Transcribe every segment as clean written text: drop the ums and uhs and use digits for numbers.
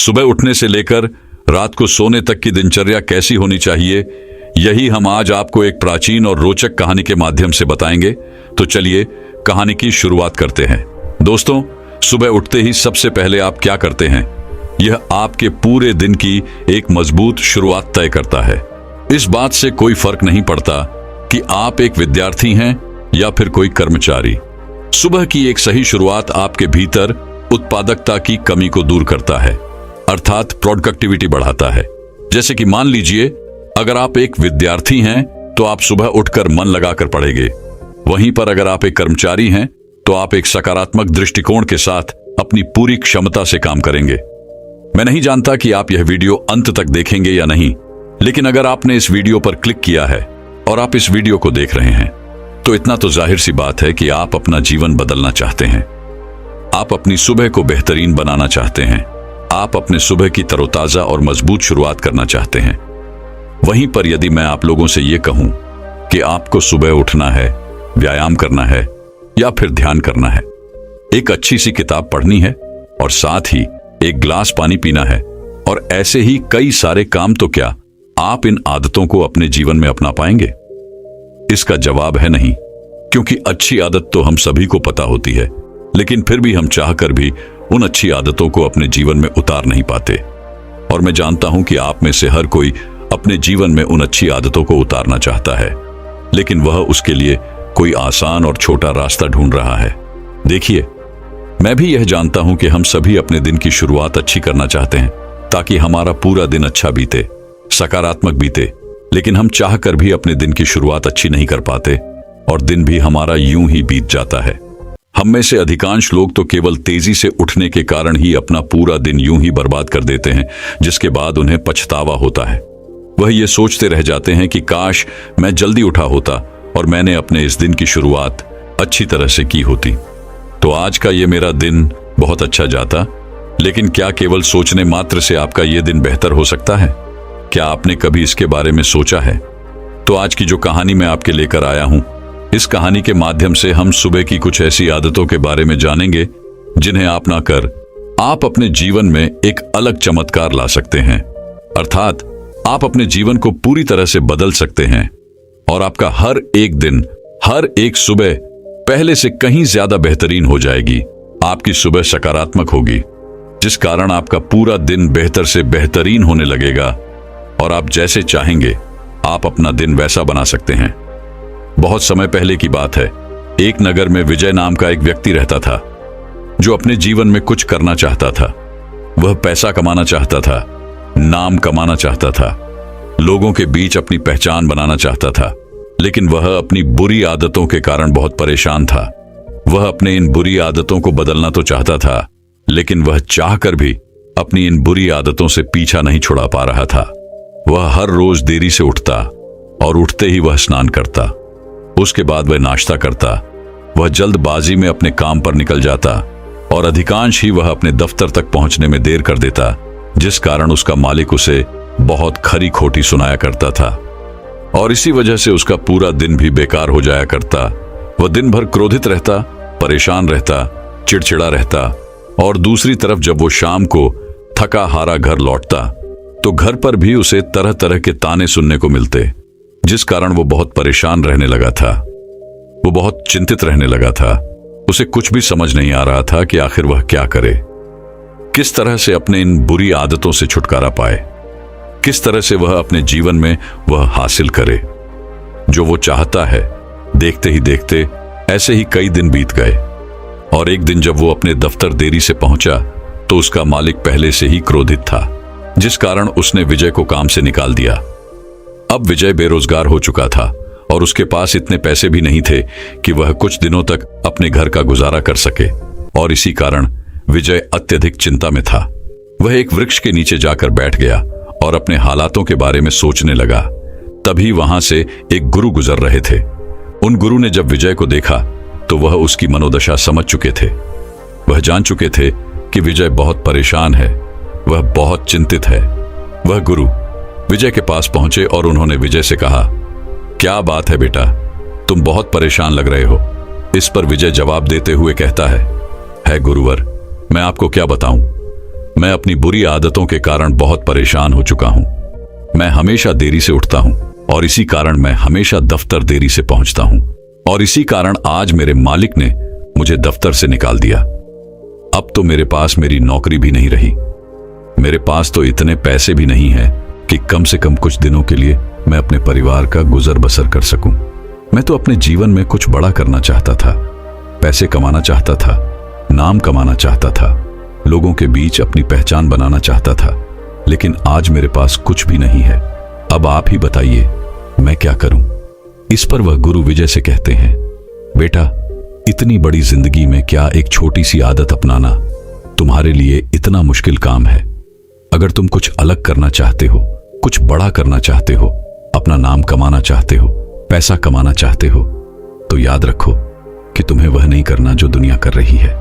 सुबह उठने से लेकर रात को सोने तक की दिनचर्या कैसी होनी चाहिए, यही हम आज आपको एक प्राचीन और रोचक कहानी के माध्यम से बताएंगे। तो चलिए कहानी की शुरुआत करते हैं। दोस्तों, सुबह उठते ही सबसे पहले आप क्या करते हैं, यह आपके पूरे दिन की एक मजबूत शुरुआत तय करता है। इस बात से कोई फर्क नहीं पड़ता कि आप एक विद्यार्थी हैं या फिर कोई कर्मचारी। सुबह की एक सही शुरुआत आपके भीतर उत्पादकता की कमी को दूर करता है, अर्थात प्रोडक्टिविटी बढ़ाता है। जैसे कि मान लीजिए, अगर आप एक विद्यार्थी हैं तो आप सुबह उठकर मन लगाकर पढ़ेंगे। वहीं पर अगर आप एक कर्मचारी हैं तो आप एक सकारात्मक दृष्टिकोण के साथ अपनी पूरी क्षमता से काम करेंगे। मैं नहीं जानता कि आप यह वीडियो अंत तक देखेंगे या नहीं, लेकिन अगर आपने इस वीडियो पर क्लिक किया है और आप इस वीडियो को देख रहे हैं तो इतना तो जाहिर सी बात है कि आप अपना जीवन बदलना चाहते हैं। आप अपनी सुबह को बेहतरीन बनाना चाहते हैं। आप अपने सुबह की तरोताजा और मजबूत शुरुआत करना चाहते हैं। वहीं पर यदि मैं आप लोगों से यह कहूं कि आपको सुबह उठना है, व्यायाम करना है या फिर ध्यान करना है, एक अच्छी सी किताब पढ़नी है और साथ ही एक गिलास पानी पीना है और ऐसे ही कई सारे काम, तो क्या आप इन आदतों को अपने जीवन में अपना पाएंगे? इसका जवाब है नहीं, क्योंकि अच्छी आदत तो हम सभी को पता होती है, लेकिन फिर भी हम चाहकर भी उन अच्छी आदतों को अपने जीवन में उतार नहीं पाते। और मैं जानता हूं कि आप में से हर कोई अपने जीवन में उन अच्छी आदतों को उतारना चाहता है, लेकिन वह उसके लिए कोई आसान और छोटा रास्ता ढूंढ रहा है। देखिए, मैं भी यह जानता हूं कि हम सभी अपने दिन की शुरुआत अच्छी करना चाहते हैं ताकि हमारा पूरा दिन अच्छा बीते, सकारात्मक बीते, लेकिन हम चाहकर भी अपने दिन की शुरुआत अच्छी नहीं कर पाते और दिन भी हमारा यूं ही बीत जाता है। हम में से अधिकांश लोग तो केवल तेजी से उठने के कारण ही अपना पूरा दिन यूं ही बर्बाद कर देते हैं, जिसके बाद उन्हें पछतावा होता है। वह ये सोचते रह जाते हैं कि काश मैं जल्दी उठा होता और मैंने अपने इस दिन की शुरुआत अच्छी तरह से की होती, तो आज का ये मेरा दिन बहुत अच्छा जाता। लेकिन क्या केवल सोचने मात्र से आपका ये दिन बेहतर हो सकता है? क्या आपने कभी इसके बारे में सोचा है? तो आज की जो कहानी मैं आपके लेकर आया हूं, इस कहानी के माध्यम से हम सुबह की कुछ ऐसी आदतों के बारे में जानेंगे जिन्हें अपनाकर आप अपने जीवन में एक अलग चमत्कार ला सकते हैं। अर्थात आप अपने जीवन को पूरी तरह से बदल सकते हैं और आपका हर एक दिन, हर एक सुबह पहले से कहीं ज्यादा बेहतरीन हो जाएगी। आपकी सुबह सकारात्मक होगी, जिस कारण आपका पूरा दिन बेहतर से बेहतरीन होने लगेगा और आप जैसे चाहेंगे आप अपना दिन वैसा बना सकते हैं। बहुत समय पहले की बात है, एक नगर में विजय नाम का एक व्यक्ति रहता था जो अपने जीवन में कुछ करना चाहता था। वह पैसा कमाना चाहता था, नाम कमाना चाहता था, लोगों के बीच अपनी पहचान बनाना चाहता था, लेकिन वह अपनी बुरी आदतों के कारण बहुत परेशान था। वह अपने इन बुरी आदतों को बदलना तो चाहता था, लेकिन वह चाहकर भी अपनी इन बुरी आदतों से पीछा नहीं छुड़ा पा रहा था। वह हर रोज देरी से उठता और उठते ही वह स्नान करता। उसके बाद वह नाश्ता करता। वह जल्दबाजी में अपने काम पर निकल जाता और अधिकांश ही वह अपने दफ्तर तक पहुंचने में देर कर देता, जिस कारण उसका मालिक उसे बहुत खरी खोटी सुनाया करता था और इसी वजह से उसका पूरा दिन भी बेकार हो जाया करता। वह दिन भर क्रोधित रहता, परेशान रहता, चिड़चिड़ा रहता और दूसरी तरफ जब वो शाम को थका हारा घर लौटता तो घर पर भी उसे तरह तरह के ताने सुनने को मिलते, जिस कारण वो बहुत परेशान रहने लगा था। वो बहुत चिंतित रहने लगा था। उसे कुछ भी समझ नहीं आ रहा था कि आखिर वह क्या करे, किस तरह से अपने इन बुरी आदतों से छुटकारा पाए, किस तरह से वह अपने जीवन में वह हासिल करे जो वो चाहता है। देखते ही देखते ऐसे ही कई दिन बीत गए और एक दिन जब वो अपने दफ्तर देरी से पहुंचा तो उसका मालिक पहले से ही क्रोधित था, जिस कारण उसने विजय को काम से निकाल दिया। अब विजय बेरोजगार हो चुका था और उसके पास इतने पैसे भी नहीं थे कि वह कुछ दिनों तक अपने घर का गुजारा कर सके और इसी कारण विजय अत्यधिक चिंता में था। वह एक वृक्ष के नीचे जाकर बैठ गया और अपने हालातों के बारे में सोचने लगा। तभी वहां से एक गुरु गुजर रहे थे। उन गुरु ने जब विजय को देखा तो वह उसकी मनोदशा समझ चुके थे। वह जान चुके थे कि विजय बहुत परेशान है, वह बहुत चिंतित है। वह गुरु विजय के पास पहुंचे और उन्होंने विजय से कहा, क्या बात है बेटा, तुम बहुत परेशान लग रहे हो। इस पर विजय जवाब देते हुए कहता है गुरुवर, मैं आपको क्या बताऊं, मैं अपनी बुरी आदतों के कारण बहुत परेशान हो चुका हूं। मैं हमेशा देरी से उठता हूं और इसी कारण मैं हमेशा दफ्तर देरी से पहुंचता हूं और इसी कारण आज मेरे मालिक ने मुझे दफ्तर से निकाल दिया। अब तो मेरे पास मेरी नौकरी भी नहीं रही। मेरे पास तो इतने पैसे भी नहीं है कि कम से कम कुछ दिनों के लिए मैं अपने परिवार का गुजर बसर कर सकूं। मैं तो अपने जीवन में कुछ बड़ा करना चाहता था, पैसे कमाना चाहता था, नाम कमाना चाहता था, लोगों के बीच अपनी पहचान बनाना चाहता था, लेकिन आज मेरे पास कुछ भी नहीं है। अब आप ही बताइए मैं क्या करूं? इस पर वह गुरु विजय से कहते हैं, बेटा, इतनी बड़ी जिंदगी में क्या एक छोटी सी आदत अपनाना तुम्हारे लिए इतना मुश्किल काम है? अगर तुम कुछ अलग करना चाहते हो, कुछ बड़ा करना चाहते हो, अपना नाम कमाना चाहते हो, पैसा कमाना चाहते हो, तो याद रखो कि तुम्हें वह नहीं करना जो दुनिया कर रही है।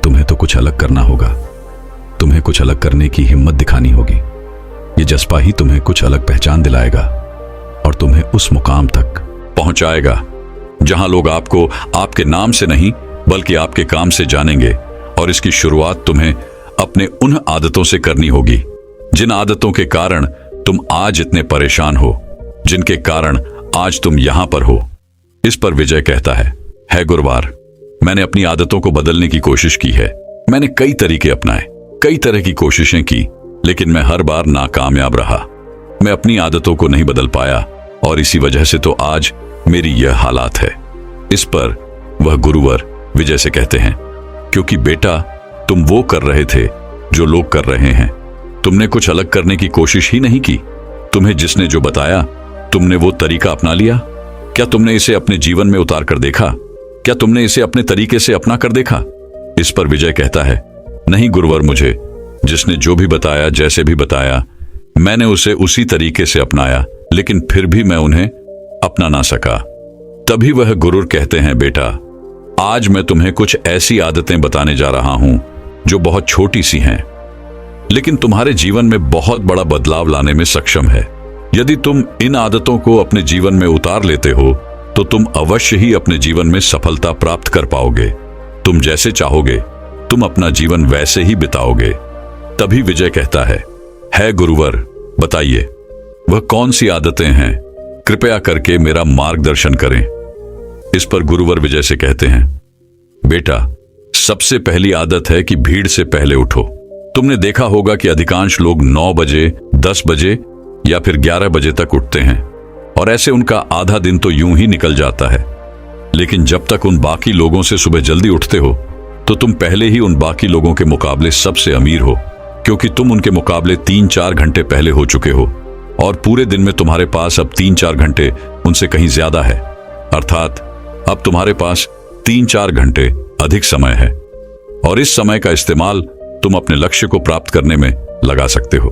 तुम्हें तो कुछ अलग करना होगा। तुम्हें कुछ अलग करने की हिम्मत दिखानी होगी। ये जज्बा ही तुम्हें कुछ अलग पहचान दिलाएगा और तुम्हें उस मुकाम तक पहुंचाएगा जहां लोग आपको आपके नाम से नहीं बल्कि आपके काम से जानेंगे। और इसकी शुरुआत तुम्हें अपने उन आदतों से करनी होगी जिन आदतों के कारण तुम आज इतने परेशान हो, जिनके कारण आज तुम यहां पर हो। इस पर विजय कहता है गुरुवार, मैंने अपनी आदतों को बदलने की कोशिश की है। मैंने कई तरीके अपनाए, कई तरह की कोशिशें की, लेकिन मैं हर बार नाकामयाब रहा। मैं अपनी आदतों को नहीं बदल पाया और इसी वजह से तो आज मेरी यह हालात है। इस पर वह गुरुवर विजय से कहते हैं, क्योंकि बेटा, तुम वो कर रहे थे जो लोग कर रहे हैं। तुमने कुछ अलग करने की कोशिश ही नहीं की। तुम्हें जिसने जो बताया, तुमने वो तरीका अपना लिया। क्या तुमने इसे अपने जीवन में उतार कर देखा? क्या तुमने इसे अपने तरीके से अपना कर देखा? इस पर विजय कहता है, नहीं गुरुवर, मुझे जिसने जो भी बताया, जैसे भी बताया, मैंने उसे उसी तरीके से अपनाया, लेकिन फिर भी मैं उन्हें अपना ना सका। तभी वह गुरुर कहते हैं, बेटा, आज मैं तुम्हें कुछ ऐसी आदतें बताने जा रहा हूं जो बहुत छोटी सी हैं, लेकिन तुम्हारे जीवन में बहुत बड़ा बदलाव लाने में सक्षम है। यदि तुम इन आदतों को अपने जीवन में उतार लेते हो तो तुम अवश्य ही अपने जीवन में सफलता प्राप्त कर पाओगे। तुम जैसे चाहोगे, तुम अपना जीवन वैसे ही बिताओगे। तभी विजय कहता है गुरुवर, बताइए वह कौन सी आदतें हैं? कृपया करके मेरा मार्गदर्शन करें। इस पर गुरुवर विजय से कहते हैं, बेटा, सबसे पहली आदत है कि भीड़ से पहले उठो। तुमने देखा होगा कि अधिकांश लोग 9 बजे, 10 बजे या फिर 11 बजे तक उठते हैं और ऐसे उनका आधा दिन तो यूं ही निकल जाता है। लेकिन जब तक उन बाकी लोगों से सुबह जल्दी उठते हो तो तुम पहले ही उन बाकी लोगों के मुकाबले सबसे अमीर हो, क्योंकि तुम उनके मुकाबले 3-4 घंटे पहले हो चुके हो और पूरे दिन में तुम्हारे पास अब 3-4 घंटे उनसे कहीं ज्यादा है। अर्थात अब तुम्हारे पास 3-4 घंटे अधिक समय है और इस समय का इस्तेमाल तुम अपने लक्ष्य को प्राप्त करने में लगा सकते हो।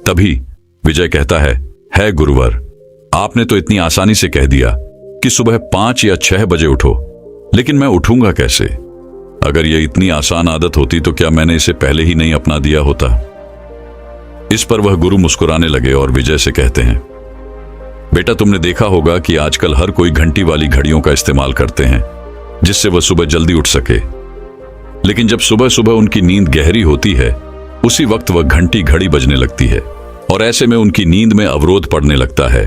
तभी विजय कहता है गुरुवर, आपने तो इतनी आसानी से कह दिया कि सुबह 5 या 6 बजे उठो, लेकिन मैं उठूंगा कैसे? अगर यह इतनी आसान आदत होती तो क्या मैंने इसे पहले ही नहीं अपना दिया होता? इस पर वह गुरु मुस्कुराने लगे और विजय से कहते हैं, बेटा, तुमने देखा होगा कि आजकल हर कोई घंटी वाली घड़ियों का इस्तेमाल करते हैं जिससे वह सुबह जल्दी उठ सके। लेकिन जब सुबह सुबह उनकी नींद गहरी होती है, उसी वक्त वह घंटी घड़ी बजने लगती है और ऐसे में उनकी नींद में अवरोध पड़ने लगता है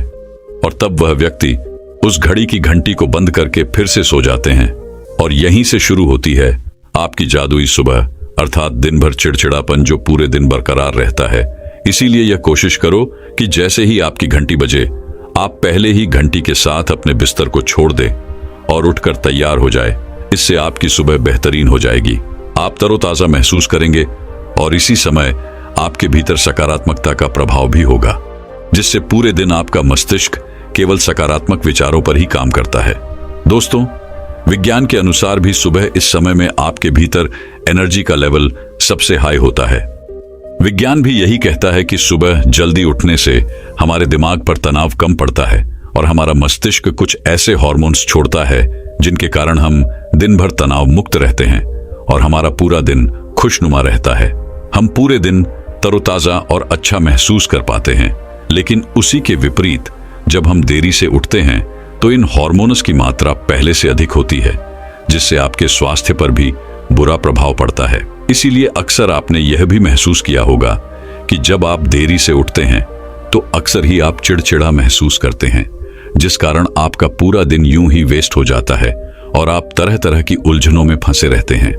और तब वह व्यक्ति उस घड़ी की घंटी को बंद करके फिर से सो जाते हैं। और यहीं से शुरू होती है आपकी जादुई सुबह, अर्थात दिन भर चिड़चिड़ापन जो पूरे दिन बरकरार रहता है। इसीलिए यह कोशिश करो कि जैसे ही आपकी घंटी बजे, आप पहले ही घंटी के साथ अपने बिस्तर को छोड़ दें और उठकर तैयार हो जाए। इससे आपकी सुबह बेहतरीन हो जाएगी, आप तरोताजा महसूस करेंगे और इसी समय आपके भीतर सकारात्मकता का प्रभाव भी होगा, जिससे पूरे दिन आपका मस्तिष्क केवल सकारात्मक विचारों पर ही काम करता है। दोस्तों, विज्ञान के अनुसार भी सुबह इस समय में आपके भीतर एनर्जी का लेवल सबसे हाई होता है। विज्ञान भी यही कहता है कि सुबह जल्दी उठने से हमारे दिमाग पर तनाव कम पड़ता है और हमारा मस्तिष्क कुछ ऐसे हार्मोन्स छोड़ता है जिनके कारण हम दिन भर तनाव मुक्त रहते हैं और हमारा पूरा दिन खुशनुमा रहता है। हम पूरे दिन तरोताजा और अच्छा महसूस कर पाते हैं। लेकिन उसी के विपरीत जब हम देरी से उठते हैं तो इन हार्मोन्स की मात्रा पहले से अधिक होती है, जिससे आपके स्वास्थ्य पर भी बुरा प्रभाव पड़ता है। इसीलिए अक्सर आपने यह भी महसूस किया होगा कि जब आप देरी से उठते हैं तो अक्सर ही आप चिड़चिड़ा महसूस करते हैं, जिस कारण आपका पूरा दिन यूं ही वेस्ट हो जाता है और आप तरह तरह की उलझनों में फंसे रहते हैं।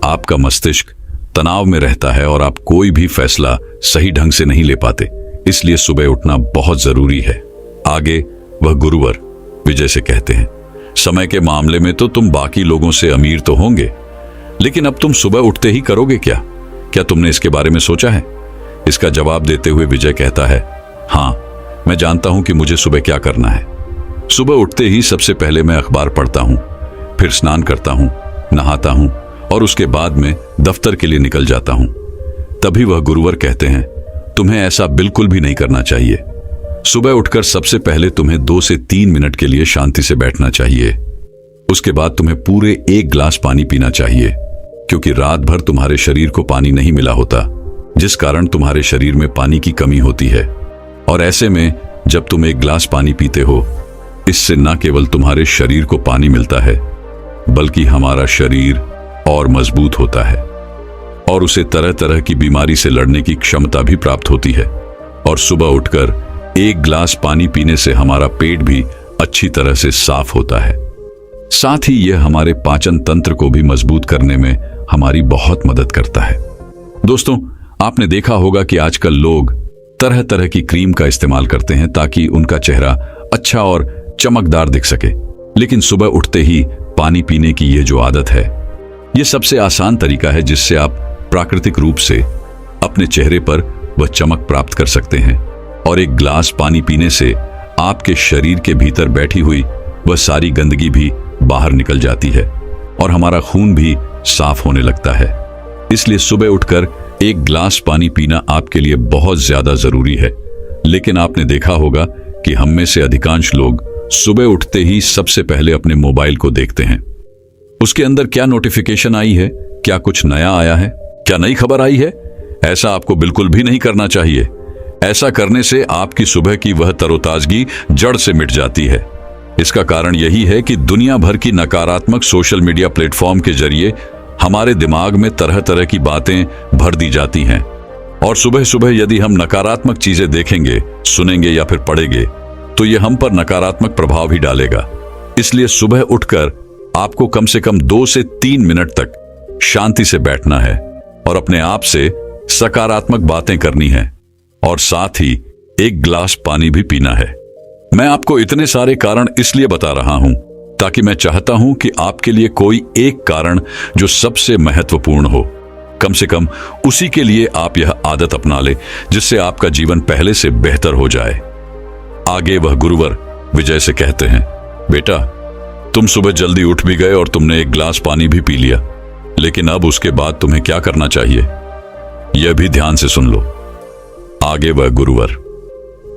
आपका मस्तिष्क तनाव में रहता है और आप कोई भी फैसला सही ढंग से नहीं ले पाते। इसलिए सुबह उठना बहुत जरूरी है। आगे वह गुरुवर विजय से कहते हैं, समय के मामले में तो तुम बाकी लोगों से अमीर तो होंगे, लेकिन अब तुम सुबह उठते ही करोगे क्या? क्या तुमने इसके बारे में सोचा है? इसका जवाब देते हुए विजय कहता है, हाँ, मैं जानता हूं कि मुझे सुबह क्या करना है। सुबह उठते ही सबसे पहले मैं अखबार पढ़ता हूं, फिर स्नान करता हूं, नहाता हूं और उसके बाद में दफ्तर के लिए निकल जाता हूं। तभी वह गुरुवर कहते हैं, तुम्हें ऐसा बिल्कुल भी नहीं करना चाहिए। सुबह उठकर सबसे पहले तुम्हें 2 से 3 मिनट के लिए शांति से बैठना चाहिए। उसके बाद तुम्हें पूरे 1 गिलास पानी पीना चाहिए, क्योंकि रात भर तुम्हारे शरीर को पानी नहीं मिला होता, जिस कारण तुम्हारे शरीर में पानी की कमी होती है। और ऐसे में जब तुम 1 गिलास पानी पीते हो, इससे न केवल तुम्हारे शरीर को पानी मिलता है, बल्कि हमारा शरीर और मजबूत होता है और उसे तरह तरह की बीमारी से लड़ने की क्षमता भी प्राप्त होती है। और सुबह उठकर 1 गिलास पानी पीने से हमारा पेट भी अच्छी तरह से साफ होता है। साथ ही यह हमारे पाचन तंत्र को भी मजबूत करने में हमारी बहुत मदद करता है। दोस्तों, आपने देखा होगा कि आजकल लोग तरह तरह की क्रीम का इस्तेमाल करते हैं ताकि उनका चेहरा अच्छा और चमकदार दिख सके, लेकिन सुबह उठते ही पानी पीने की यह जो आदत है, यह सबसे आसान तरीका है जिससे आप प्राकृतिक रूप से अपने चेहरे पर वह चमक प्राप्त कर सकते हैं। और 1 गिलास पानी पीने से आपके शरीर के भीतर बैठी हुई वह सारी गंदगी भी बाहर निकल जाती है और हमारा खून भी साफ होने लगता है। इसलिए सुबह उठकर 1 गिलास पानी पीना आपके लिए बहुत ज्यादा जरूरी है। लेकिन आपने देखा होगा कि हम में से अधिकांश लोग सुबह उठते ही सबसे पहले अपने मोबाइल को देखते हैं। उसके अंदर क्या नोटिफिकेशन आई है, क्या कुछ नया आया है, क्या नई खबर आई है? ऐसा आपको बिल्कुल भी नहीं करना चाहिए। ऐसा करने से आपकी सुबह की वह तरोताजगी जड़ से मिट जाती है। इसका कारण यही है कि दुनिया भर की नकारात्मक सोशल मीडिया प्लेटफॉर्म के जरिए हमारे दिमाग में तरह तरह की बातें भर दी जाती हैं और सुबह सुबह यदि हम नकारात्मक चीजें देखेंगे, सुनेंगे या फिर पढ़ेंगे तो ये हम पर नकारात्मक प्रभाव भी डालेगा। इसलिए सुबह उठकर आपको कम से कम 2 से 3 मिनट तक शांति से बैठना है और अपने आप से सकारात्मक बातें करनी है और साथ ही 1 गिलास पानी भी पीना है। मैं आपको इतने सारे कारण इसलिए बता रहा हूं ताकि मैं चाहता हूं कि आपके लिए कोई एक कारण जो सबसे महत्वपूर्ण हो, कम से कम उसी के लिए आप यह आदत अपना ले जिससे आपका जीवन पहले से बेहतर हो जाए। आगे वह गुरुवर विजय से कहते हैं, बेटा, तुम सुबह जल्दी उठ भी गए और तुमने 1 गिलास पानी भी पी लिया, लेकिन अब उसके बाद तुम्हें क्या करना चाहिए यह भी ध्यान से सुन लो। आगे वह गुरुवर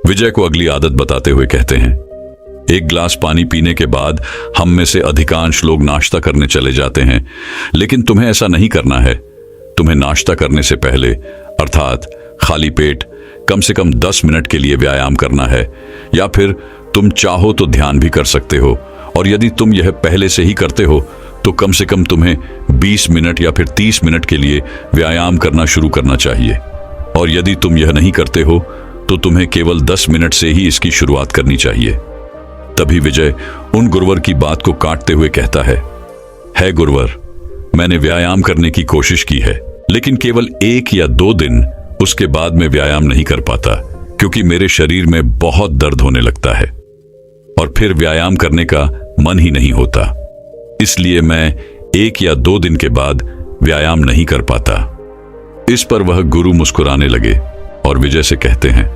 विजय को अगली आदत बताते हुए कहते हैं, 1 गिलास पानी पीने के बाद हम में से अधिकांश लोग नाश्ता करने चले जाते हैं, लेकिन तुम्हें ऐसा नहीं करना है। तुम्हें नाश्ता करने से पहले अर्थात खाली पेट कम से कम 10 मिनट के लिए व्यायाम करना है, या फिर तुम चाहो तो ध्यान भी कर सकते हो। और यदि तुम यह पहले से ही करते हो तो कम से कम तुम्हें 20 मिनट या फिर 30 मिनट के लिए व्यायाम करना शुरू करना चाहिए। और यदि तुम यह नहीं करते हो तो तुम्हें केवल 10 मिनट से ही इसकी शुरुआत करनी चाहिए। तभी विजय उन गुरुवर की बात को काटते हुए कहता है गुरुवर, मैंने व्यायाम करने की कोशिश की है, लेकिन केवल 1 या 2 दिन, उसके बाद मैं व्यायाम नहीं कर पाता क्योंकि मेरे शरीर में बहुत दर्द होने लगता है और फिर व्यायाम करने का मन ही नहीं होता। इसलिए मैं 1 या 2 दिन के बाद व्यायाम नहीं कर पाता। इस पर वह गुरु मुस्कुराने लगे और विजय से कहते हैं,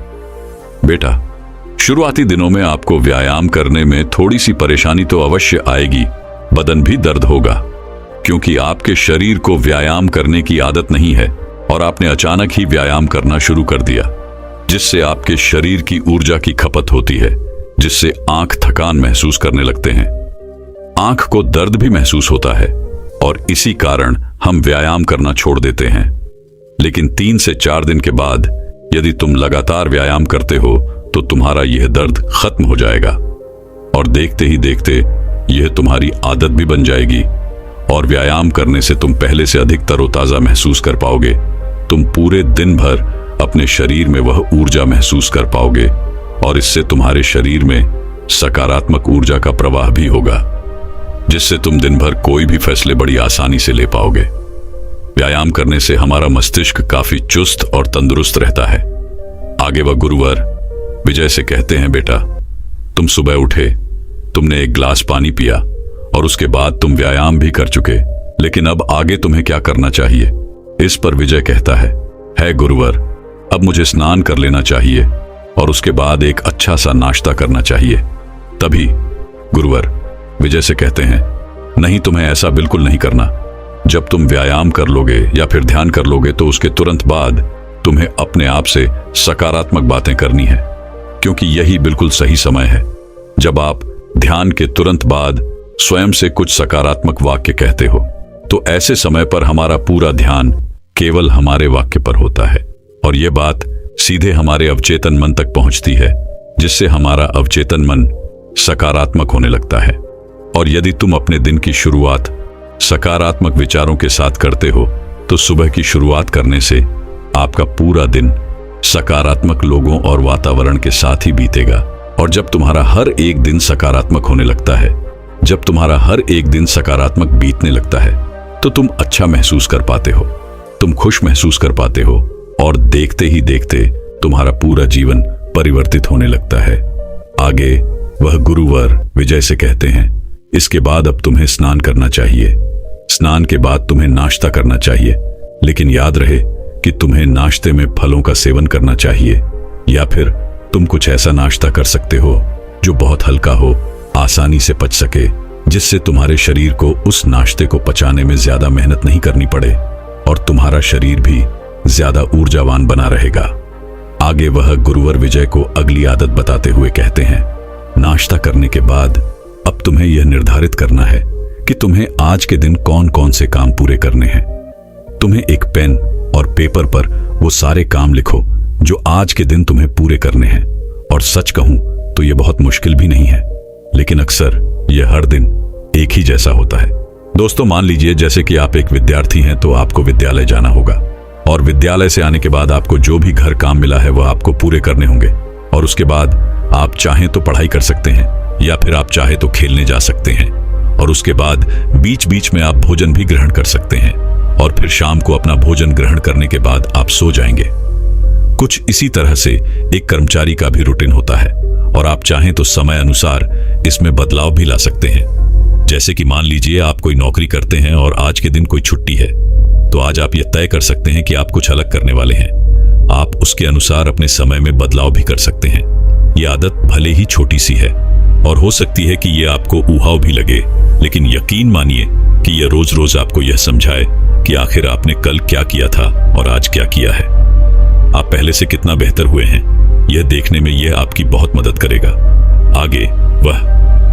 बेटा, शुरुआती दिनों में आपको व्यायाम करने में थोड़ी सी परेशानी तो अवश्य आएगी, बदन भी दर्द होगा, क्योंकि आपके शरीर को व्यायाम करने की आदत नहीं है और आपने अचानक ही व्यायाम करना शुरू कर दिया, जिससे आपके शरीर की ऊर्जा की खपत होती है, जिससे आंख थकान महसूस करने लगते हैं, आंख को दर्द भी महसूस होता है और इसी कारण हम व्यायाम करना छोड़ देते हैं। लेकिन 3 से 4 दिन के बाद यदि तुम लगातार व्यायाम करते हो तो तुम्हारा यह दर्द खत्म हो जाएगा और देखते ही देखते यह तुम्हारी आदत भी बन जाएगी और व्यायाम करने से तुम पहले से अधिक तरोताजा महसूस कर पाओगे। तुम पूरे दिन भर अपने शरीर में वह ऊर्जा महसूस कर पाओगे और इससे तुम्हारे शरीर में सकारात्मक ऊर्जा का प्रवाह भी होगा, जिससे तुम दिन भर कोई भी फैसले बड़ी आसानी से ले पाओगे। व्यायाम करने से हमारा मस्तिष्क काफी चुस्त और तंदुरुस्त रहता है। आगे वह गुरुवर विजय से कहते हैं, बेटा तुम सुबह उठे, तुमने एक गिलास पानी पिया और उसके बाद तुम व्यायाम भी कर चुके, लेकिन अब आगे तुम्हें क्या करना चाहिए? इस पर विजय कहता है गुरुवर, अब मुझे स्नान कर लेना चाहिए और उसके बाद एक अच्छा सा नाश्ता करना चाहिए। तभी गुरुवर विजय से कहते हैं, नहीं, तुम्हें ऐसा बिल्कुल नहीं करना। जब तुम व्यायाम कर लोगे या फिर ध्यान कर लोगे तो उसके तुरंत बाद तुम्हें अपने आप से सकारात्मक बातें करनी है, क्योंकि यही बिल्कुल सही समय है। जब आप ध्यान के तुरंत बाद स्वयं से कुछ सकारात्मक वाक्य कहते हो तो ऐसे समय पर हमारा पूरा ध्यान केवल हमारे वाक्य पर होता है और यह बात सीधे हमारे अवचेतन मन तक पहुंचती है, जिससे हमारा अवचेतन मन सकारात्मक होने लगता है। और यदि तुम अपने दिन की शुरुआत सकारात्मक विचारों के साथ करते हो तो सुबह की शुरुआत करने से आपका पूरा दिन सकारात्मक लोगों और वातावरण के साथ ही बीतेगा। और जब तुम्हारा हर एक दिन सकारात्मक होने लगता है, जब तुम्हारा हर एक दिन सकारात्मक बीतने लगता है, तो तुम अच्छा महसूस कर पाते हो, तुम खुश महसूस कर पाते हो और देखते ही देखते तुम्हारा पूरा जीवन परिवर्तित होने लगता है। आगे वह गुरुवर विजय से कहते हैं, इसके बाद अब तुम्हें स्नान करना चाहिए। स्नान के बाद तुम्हें नाश्ता करना चाहिए, लेकिन याद रहे कि तुम्हें नाश्ते में फलों का सेवन करना चाहिए, या फिर तुम कुछ ऐसा नाश्ता कर सकते हो जो बहुत हल्का हो, आसानी से पच सके, जिससे तुम्हारे शरीर को उस नाश्ते को पचाने में ज्यादा मेहनत नहीं करनी पड़े और तुम्हारा शरीर भी ज्यादा ऊर्जावान बना रहेगा। आगे वह गुरुवर विजय को अगली आदत बताते हुए कहते हैं, नाश्ता करने के बाद अब तुम्हें यह निर्धारित करना है कि तुम्हें आज के दिन कौन कौन से काम पूरे करने हैं। तुम्हें एक पेन और पेपर पर वो सारे काम लिखो जो आज के दिन तुम्हें पूरे करने हैं। और सच कहूं तो यह बहुत मुश्किल भी नहीं है, लेकिन अक्सर यह हर दिन एक ही जैसा होता है। दोस्तों, मान लीजिए जैसे कि आप एक विद्यार्थी हैं तो आपको विद्यालय जाना होगा और विद्यालय से आने के बाद आपको जो भी घर काम मिला है वह आपको पूरे करने होंगे। और उसके बाद आप चाहें तो पढ़ाई कर सकते हैं या फिर आप चाहे तो खेलने जा सकते हैं। और उसके बाद बीच बीच में आप भोजन भी ग्रहण कर सकते हैं और फिर शाम को अपना भोजन ग्रहण करने के बाद आप सो जाएंगे। कुछ इसी तरह से एक कर्मचारी का भी रूटीन होता है और आप चाहें तो समय अनुसार इसमें बदलाव भी ला सकते हैं। जैसे कि मान लीजिए आप कोई नौकरी करते हैं और आज के दिन कोई छुट्टी है, तो आज आप यह तय कर सकते हैं कि आप कुछ अलग करने वाले हैं। आप उसके अनुसार अपने समय में बदलाव भी कर सकते हैं। यह आदत भले ही छोटी सी है और हो सकती है कि यह आपको ऊहाव भी लगे, लेकिन यकीन मानिए कि यह रोज रोज आपको यह समझाए कि आखिर आपने कल क्या किया था और आज क्या किया है। आप पहले से कितना बेहतर हुए हैं, यह देखने में यह आपकी बहुत मदद करेगा। आगे वह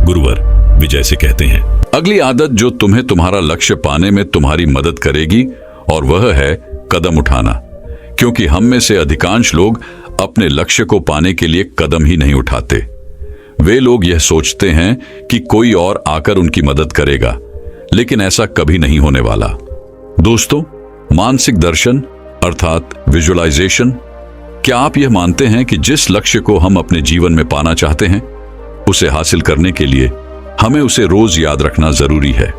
गुरुवर विजय से कहते हैं, अगली आदत जो तुम्हें तुम्हारा लक्ष्य पाने में तुम्हारी मदद करेगी और वह है कदम उठाना। क्योंकि हम में से अधिकांश लोग अपने लक्ष्य को पाने के लिए कदम ही नहीं उठाते। वे लोग यह सोचते हैं कि कोई और आकर उनकी मदद करेगा, लेकिन ऐसा कभी नहीं होने वाला। दोस्तों, मानसिक दर्शन अर्थात विजुअलाइजेशन, क्या आप यह मानते हैं कि जिस लक्ष्य को हम अपने जीवन में पाना चाहते हैं, उसे हासिल करने के लिए हमें उसे रोज याद रखना जरूरी है।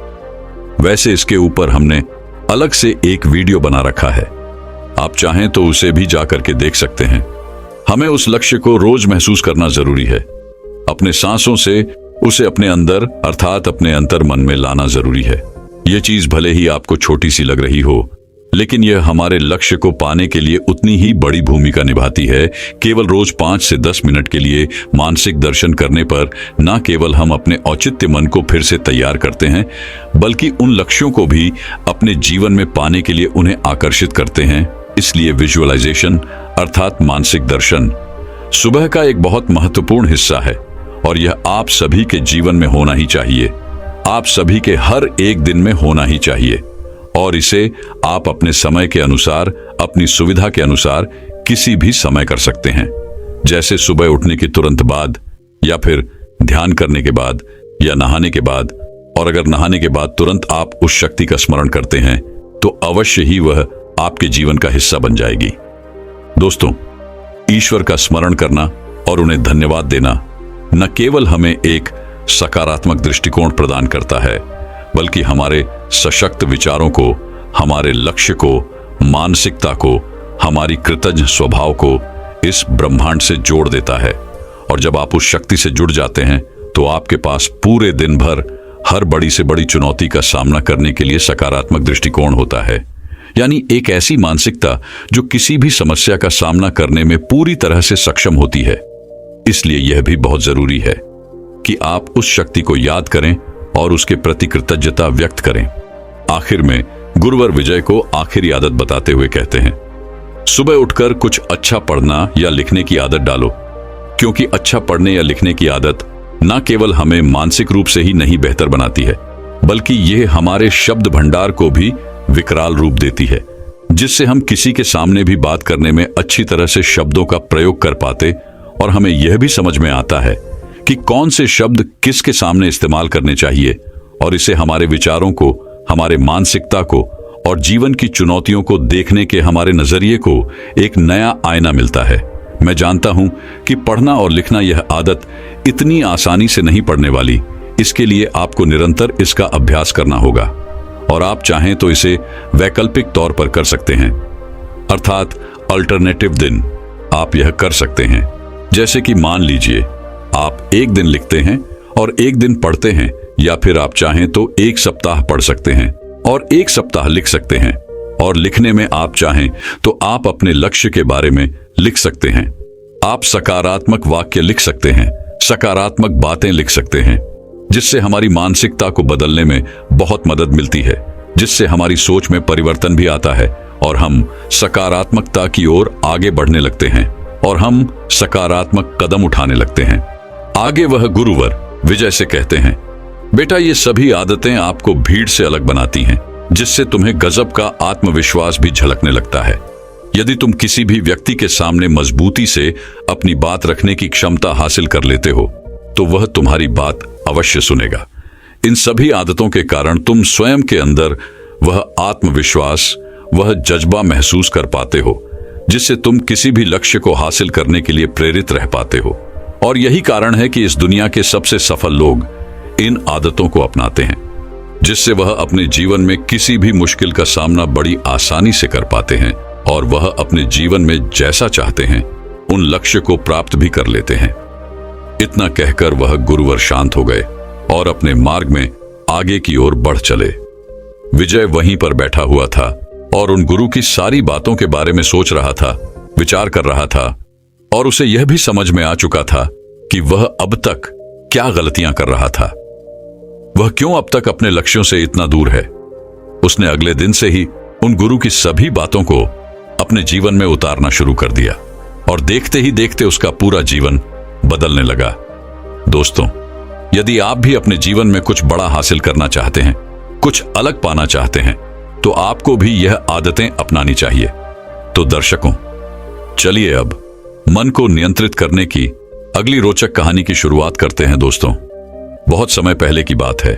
वैसे इसके ऊपर हमने अलग से एक वीडियो बना रखा है, आप चाहें तो उसे भी जाकर के देख सकते हैं। हमें उस लक्ष्य को रोज महसूस करना जरूरी है। अपने सांसों से उसे अपने अंदर अर्थात अपने अंतर मन में लाना जरूरी है। यह चीज भले ही आपको छोटी सी लग रही हो, लेकिन यह हमारे लक्ष्य को पाने के लिए उतनी ही बड़ी भूमिका निभाती है। केवल रोज 5 से 10 मिनट के लिए मानसिक दर्शन करने पर न केवल हम अपने औचित्य मन को फिर से तैयार करते हैं, बल्कि उन लक्ष्यों को भी अपने जीवन में पाने के लिए उन्हें आकर्षित करते हैं। इसलिए विजुअलाइजेशन अर्थात मानसिक दर्शन सुबह का एक बहुत महत्वपूर्ण हिस्सा है और यह आप सभी के जीवन में होना ही चाहिए। आप सभी के हर एक दिन में होना ही चाहिए और इसे आप अपने समय के अनुसार, अपनी सुविधा के अनुसार किसी भी समय कर सकते हैं। जैसे सुबह उठने के तुरंत बाद, या फिर ध्यान करने के बाद, या नहाने के बाद, और अगर नहाने के बाद तुरंत आप उस शक्ति का स्मरण करते हैं तो अवश्य ही वह आपके जीवन का हिस्सा बन जाएगी। दोस्तों, ईश्वर का स्मरण करना और उन्हें धन्यवाद देना न केवल हमें एक सकारात्मक दृष्टिकोण प्रदान करता है, बल्कि हमारे सशक्त विचारों को, हमारे लक्ष्य को, मानसिकता को, हमारी कृतज्ञ स्वभाव को इस ब्रह्मांड से जोड़ देता है। और जब आप उस शक्ति से जुड़ जाते हैं तो आपके पास पूरे दिन भर हर बड़ी से बड़ी चुनौती का सामना करने के लिए सकारात्मक दृष्टिकोण होता है। यानी एक ऐसी मानसिकता जो किसी भी समस्या का सामना करने में पूरी तरह से सक्षम होती है। इसलिए यह भी बहुत जरूरी है कि आप उस शक्ति को याद करें और उसके प्रति कृतज्ञता व्यक्त करें। आखिर में गुरुवर विजय को आखिरी आदत बताते हुए कहते हैं, सुबह उठकर कुछ अच्छा पढ़ना या लिखने की आदत डालो, क्योंकि अच्छा पढ़ने या लिखने की आदत न केवल हमें मानसिक रूप से ही नहीं बेहतर बनाती है, बल्कि यह हमारे शब्द भंडार को भी विकराल रूप देती है, जिससे हम किसी के सामने भी बात करने में अच्छी तरह से शब्दों का प्रयोग कर पाते और हमें यह भी समझ में आता है कि कौन से शब्द किसके सामने इस्तेमाल करने चाहिए, और इसे हमारे विचारों को, हमारे मानसिकता को और जीवन की चुनौतियों को देखने के हमारे नजरिए को एक नया आईना मिलता है। मैं जानता हूं कि पढ़ना और लिखना यह आदत इतनी आसानी से नहीं पड़ने वाली। इसके लिए आपको निरंतर इसका अभ्यास करना होगा, और आप चाहें तो इसे वैकल्पिक तौर पर कर सकते हैं, अर्थात अल्टरनेटिव दिन आप यह कर सकते हैं। जैसे कि मान लीजिए आप एक दिन लिखते हैं और एक दिन पढ़ते हैं, या फिर आप चाहें तो एक सप्ताह पढ़ सकते हैं और एक सप्ताह लिख सकते हैं। और लिखने में आप चाहें तो आप अपने लक्ष्य के बारे में लिख सकते हैं। आप सकारात्मक वाक्य लिख सकते हैं, सकारात्मक बातें लिख सकते हैं, जिससे हमारी मानसिकता को बदलने में बहुत मदद मिलती है, जिससे हमारी सोच में परिवर्तन भी आता है और हम सकारात्मकता की ओर आगे बढ़ने लगते हैं और हम सकारात्मक कदम उठाने लगते हैं। आगे वह गुरुवर विजय से कहते हैं, बेटा, ये सभी आदतें आपको भीड़ से अलग बनाती हैं, जिससे तुम्हें गजब का आत्मविश्वास भी झलकने लगता है। यदि तुम किसी भी व्यक्ति के सामने मजबूती से अपनी बात रखने की क्षमता हासिल कर लेते हो तो वह तुम्हारी बात अवश्य सुनेगा। इन सभी आदतों के कारण तुम स्वयं के अंदर वह आत्मविश्वास, वह जज्बा महसूस कर पाते हो, जिससे तुम किसी भी लक्ष्य को हासिल करने के लिए प्रेरित रह पाते हो। और यही कारण है कि इस दुनिया के सबसे सफल लोग इन आदतों को अपनाते हैं, जिससे वह अपने जीवन में किसी भी मुश्किल का सामना बड़ी आसानी से कर पाते हैं और वह अपने जीवन में जैसा चाहते हैं उन लक्ष्य को प्राप्त भी कर लेते हैं। इतना कहकर वह गुरुवर शांत हो गए और अपने मार्ग में आगे की ओर बढ़ चले। विजय वहीं पर बैठा हुआ था और उन गुरु की सारी बातों के बारे में सोच रहा था, विचार कर रहा था, और उसे यह भी समझ में आ चुका था कि वह अब तक क्या गलतियां कर रहा था। वह क्यों अब तक अपने लक्ष्यों से इतना दूर है। उसने अगले दिन से ही उन गुरु की सभी बातों को अपने जीवन में उतारना शुरू कर दिया और देखते ही देखते उसका पूरा जीवन बदलने लगा। दोस्तों, यदि आप भी अपने जीवन में कुछ बड़ा हासिल करना चाहते हैं, कुछ अलग पाना चाहते हैं, तो आपको भी यह आदतें अपनानी चाहिए। तो दर्शकों, चलिए अब मन को नियंत्रित करने की अगली रोचक कहानी की शुरुआत करते हैं। दोस्तों, बहुत समय पहले की बात है।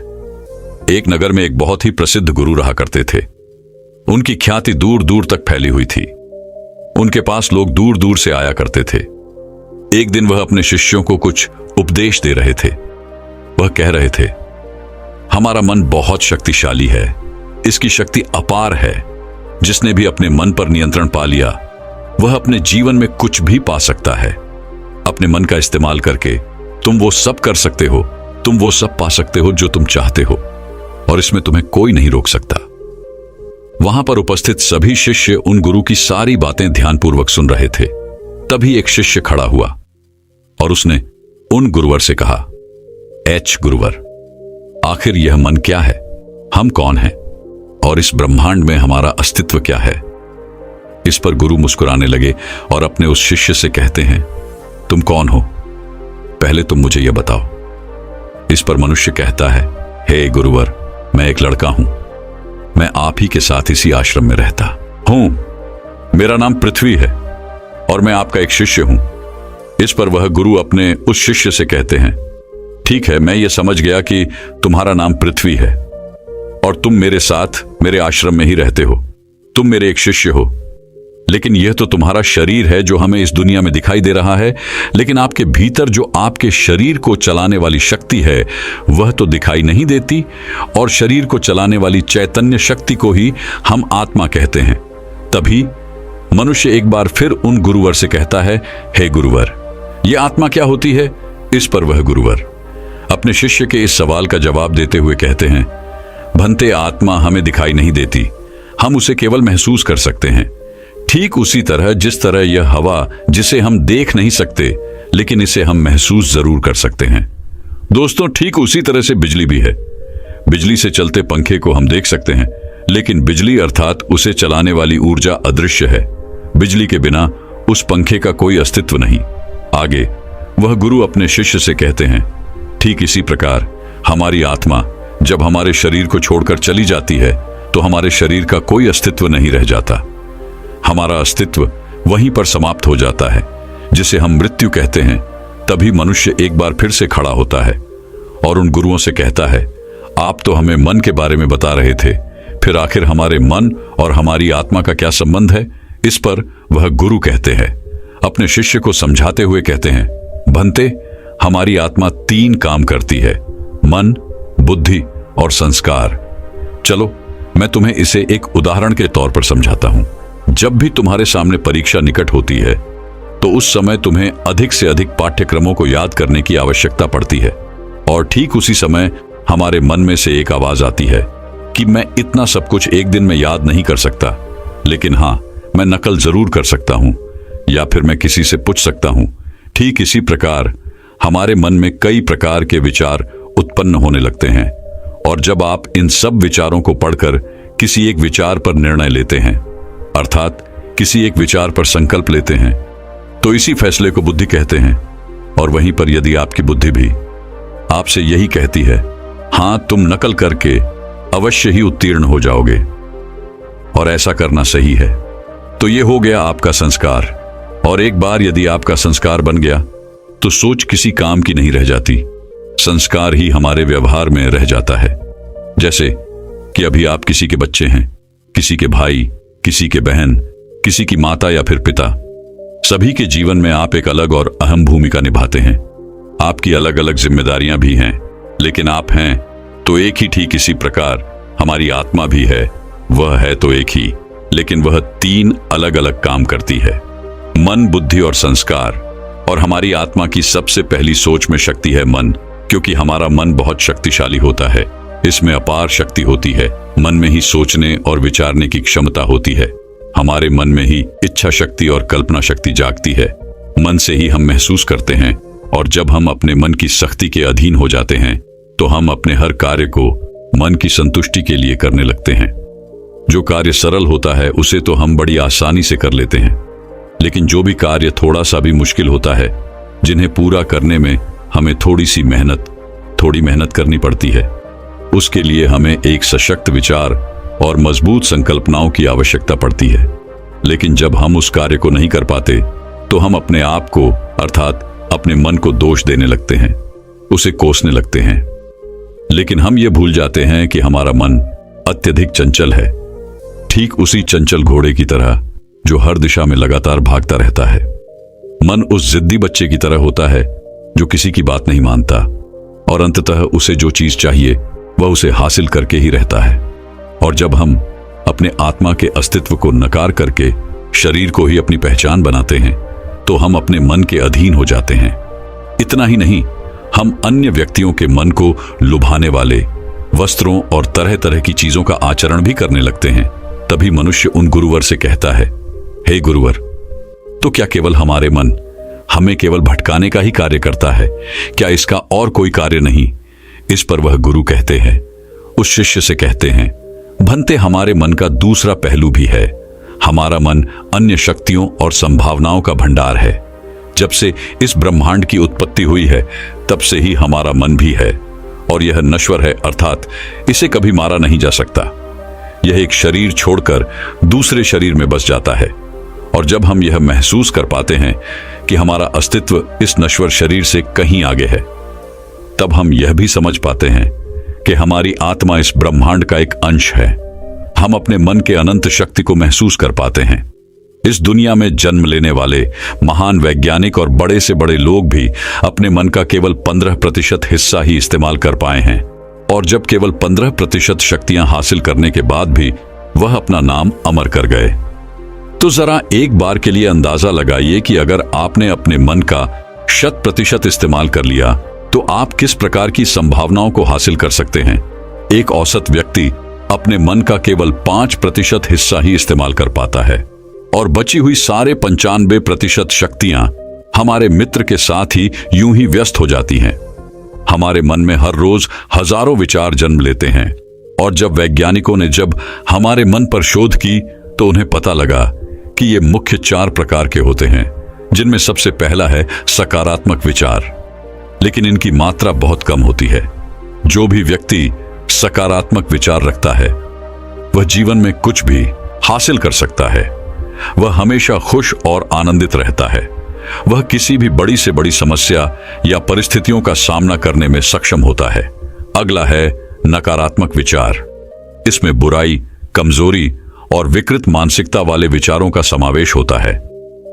एक नगर में एक बहुत ही प्रसिद्ध गुरु रहा करते थे। उनकी ख्याति दूर दूर तक फैली हुई थी। उनके पास लोग दूर दूर से आया करते थे। एक दिन वह अपने शिष्यों को कुछ उपदेश दे रहे थे। वह कह रहे थे, हमारा मन बहुत शक्तिशाली है, इसकी शक्ति अपार है। जिसने भी अपने मन पर नियंत्रण पा लिया वह अपने जीवन में कुछ भी पा सकता है। अपने मन का इस्तेमाल करके तुम वो सब कर सकते हो, तुम वो सब पा सकते हो जो तुम चाहते हो, और इसमें तुम्हें कोई नहीं रोक सकता। वहां पर उपस्थित सभी शिष्य उन गुरु की सारी बातें ध्यानपूर्वक सुन रहे थे। तभी एक शिष्य खड़ा हुआ और उसने उन गुरुवर से कहा, एच गुरुवर, आखिर यह मन क्या है? हम कौन हैं? और इस ब्रह्मांड में हमारा अस्तित्व क्या है? इस पर गुरु मुस्कुराने लगे और अपने उस शिष्य से कहते हैं, तुम कौन हो? पहले तुम मुझे यह बताओ। इस पर मनुष्य कहता है, हे गुरुवर, मैं एक लड़का हूं। मैं आप ही के साथ इसी आश्रम में रहता हूं। मेरा नाम पृथ्वी है और मैं आपका एक शिष्य हूं। इस पर वह गुरु अपने उस शिष्य से कहते हैं, ठीक है, मैं ये समझ गया कि तुम्हारा नाम पृथ्वी है और तुम मेरे साथ मेरे आश्रम में ही रहते हो। तुम मेरे एक शिष्य हो। लेकिन यह तो तुम्हारा शरीर है जो हमें इस दुनिया में दिखाई दे रहा है, लेकिन आपके भीतर जो आपके शरीर को चलाने वाली शक्ति है वह तो दिखाई नहीं देती, और शरीर को चलाने वाली चैतन्य शक्ति को ही हम आत्मा कहते हैं। तभी मनुष्य एक बार फिर उन गुरुवर से कहता है, हे गुरुवर, यह आत्मा क्या होती है? इस पर वह गुरुवर अपने शिष्य के इस सवाल का जवाब देते हुए कहते हैं, भंते, आत्मा हमें दिखाई नहीं देती, हम उसे केवल महसूस कर सकते हैं। ठीक उसी तरह जिस तरह यह हवा जिसे हम देख नहीं सकते लेकिन इसे हम महसूस जरूर कर सकते हैं। दोस्तों, ठीक उसी तरह से बिजली भी है। बिजली से चलते पंखे को हम देख सकते हैं, लेकिन बिजली अर्थात उसे चलाने वाली ऊर्जा अदृश्य है। बिजली के बिना उस पंखे का कोई अस्तित्व नहीं। आगे वह गुरु अपने शिष्य से कहते हैं, ठीक इसी प्रकार हमारी आत्मा जब हमारे शरीर को छोड़कर चली जाती है तो हमारे शरीर का कोई अस्तित्व नहीं रह जाता। हमारा अस्तित्व वहीं पर समाप्त हो जाता है, जिसे हम मृत्यु कहते हैं। तभी मनुष्य एक बार फिर से खड़ा होता है और उन गुरुओं से कहता है, आप तो हमें मन के बारे में बता रहे थे, फिर आखिर हमारे मन और हमारी आत्मा का क्या संबंध है? इस पर वह गुरु कहते हैं, अपने शिष्य को समझाते हुए कहते हैं, भंते, हमारी आत्मा 3 काम करती है, मन, बुद्धि और संस्कार। चलो मैं तुम्हें इसे एक उदाहरण के तौर पर समझाता हूं। जब भी तुम्हारे सामने परीक्षा निकट होती है तो उस समय तुम्हें अधिक से अधिक पाठ्यक्रमों को याद करने की आवश्यकता पड़ती है, और ठीक उसी समय हमारे मन में से एक आवाज आती है कि मैं इतना सब कुछ एक दिन में याद नहीं कर सकता, लेकिन हाँ, मैं नकल जरूर कर सकता हूं, या फिर मैं किसी से पूछ सकता हूं। ठीक इसी प्रकार हमारे मन में कई प्रकार के विचार उत्पन्न होने लगते हैं, और जब आप इन सब विचारों को पढ़कर किसी एक विचार पर निर्णय लेते हैं, अर्थात किसी एक विचार पर संकल्प लेते हैं, तो इसी फैसले को बुद्धि कहते हैं। और वहीं पर यदि आपकी बुद्धि भी आपसे यही कहती है, हां, तुम नकल करके अवश्य ही उत्तीर्ण हो जाओगे और ऐसा करना सही है, तो ये हो गया आपका संस्कार। और एक बार यदि आपका संस्कार बन गया तो सोच किसी काम की नहीं रह जाती, संस्कार ही हमारे व्यवहार में रह जाता है। जैसे कि अभी आप किसी के बच्चे हैं, किसी के भाई, किसी के बहन, किसी की माता या फिर पिता, सभी के जीवन में आप एक अलग और अहम भूमिका निभाते हैं। आपकी अलग अलग जिम्मेदारियां भी हैं, लेकिन आप हैं तो एक ही। ठीक इसी प्रकार हमारी आत्मा भी है, वह है तो एक ही, लेकिन वह 3 अलग अलग काम करती है, मन, बुद्धि और संस्कार। और हमारी आत्मा की सबसे पहली सोच में शक्ति है मन, क्योंकि हमारा मन बहुत शक्तिशाली होता है। इसमें अपार शक्ति होती है। मन में ही सोचने और विचारने की क्षमता होती है। हमारे मन में ही इच्छा शक्ति और कल्पना शक्ति जागती है। मन से ही हम महसूस करते हैं, और जब हम अपने मन की सख्ती के अधीन हो जाते हैं तो हम अपने हर कार्य को मन की संतुष्टि के लिए करने लगते हैं। जो कार्य सरल होता है उसे तो हम बड़ी आसानी से कर लेते हैं, लेकिन जो भी कार्य थोड़ा सा भी मुश्किल होता है, जिन्हें पूरा करने में हमें थोड़ी मेहनत करनी पड़ती है, उसके लिए हमें एक सशक्त विचार और मजबूत संकल्पनाओं की आवश्यकता पड़ती है। लेकिन जब हम उस कार्य को नहीं कर पाते तो हम अपने आप को अर्थात अपने मन को दोष देने लगते हैं, उसे कोसने लगते हैं। लेकिन हम ये भूल जाते हैं कि हमारा मन अत्यधिक चंचल है, ठीक उसी चंचल घोड़े की तरह जो हर दिशा में लगातार भागता रहता है। मन उस जिद्दी बच्चे की तरह होता है जो किसी की बात नहीं मानता, और अंततः उसे जो चीज चाहिए वह उसे हासिल करके ही रहता है। और जब हम अपने आत्मा के अस्तित्व को नकार करके शरीर को ही अपनी पहचान बनाते हैं तो हम अपने मन के अधीन हो जाते हैं। इतना ही नहीं, हम अन्य व्यक्तियों के मन को लुभाने वाले वस्त्रों और तरह तरह की चीजों का आचरण भी करने लगते हैं। तभी मनुष्य उन गुरुवर से कहता है, हे गुरुवर, तो क्या केवल हमारे मन हमें केवल भटकाने का ही कार्य करता है? क्या इसका और कोई कार्य नहीं? इस पर वह गुरु कहते हैं, उस शिष्य से कहते हैं, भंते, हमारे मन का दूसरा पहलू भी है। हमारा मन अन्य शक्तियों और संभावनाओं का भंडार है। जब से इस ब्रह्मांड की उत्पत्ति हुई है तब से ही हमारा मन भी है, और यह नश्वर है, अर्थात इसे कभी मारा नहीं जा सकता। यह एक शरीर छोड़कर दूसरे शरीर में बस जाता है, और जब हम यह महसूस कर पाते हैं कि हमारा अस्तित्व इस नश्वर शरीर से कहीं आगे है, तब हम यह भी समझ पाते हैं कि हमारी आत्मा इस ब्रह्मांड का एक अंश है। हम अपने मन के अनंत शक्ति को महसूस कर पाते हैं। इस दुनिया में जन्म लेने वाले महान वैज्ञानिक और बड़े से बड़े लोग भी अपने मन का केवल 15% हिस्सा ही इस्तेमाल कर पाए हैं, और जब केवल 15% शक्तियां हासिल करने के बाद भी वह अपना नाम अमर कर गए। तो जरा एक बार के लिए अंदाजा लगाइए कि अगर आपने अपने मन का 100% इस्तेमाल कर लिया तो आप किस प्रकार की संभावनाओं को हासिल कर सकते हैं। एक औसत व्यक्ति अपने मन का केवल 5% हिस्सा ही इस्तेमाल कर पाता है, और बची हुई सारे 95% शक्तियां हमारे मित्र के साथ ही यूं ही व्यस्त हो जाती हैं। हमारे मन में हर रोज हजारों विचार जन्म लेते हैं, और जब वैज्ञानिकों ने हमारे मन पर शोध की तो उन्हें पता लगा कि ये मुख्य 4 प्रकार के होते हैं, जिनमें सबसे पहला है सकारात्मक विचार। लेकिन इनकी मात्रा बहुत कम होती है। जो भी व्यक्ति सकारात्मक विचार रखता है वह जीवन में कुछ भी हासिल कर सकता है। वह हमेशा खुश और आनंदित रहता है। वह किसी भी बड़ी से बड़ी समस्या या परिस्थितियों का सामना करने में सक्षम होता है। अगला है नकारात्मक विचार। इसमें बुराई, कमजोरी और विकृत मानसिकता वाले विचारों का समावेश होता है।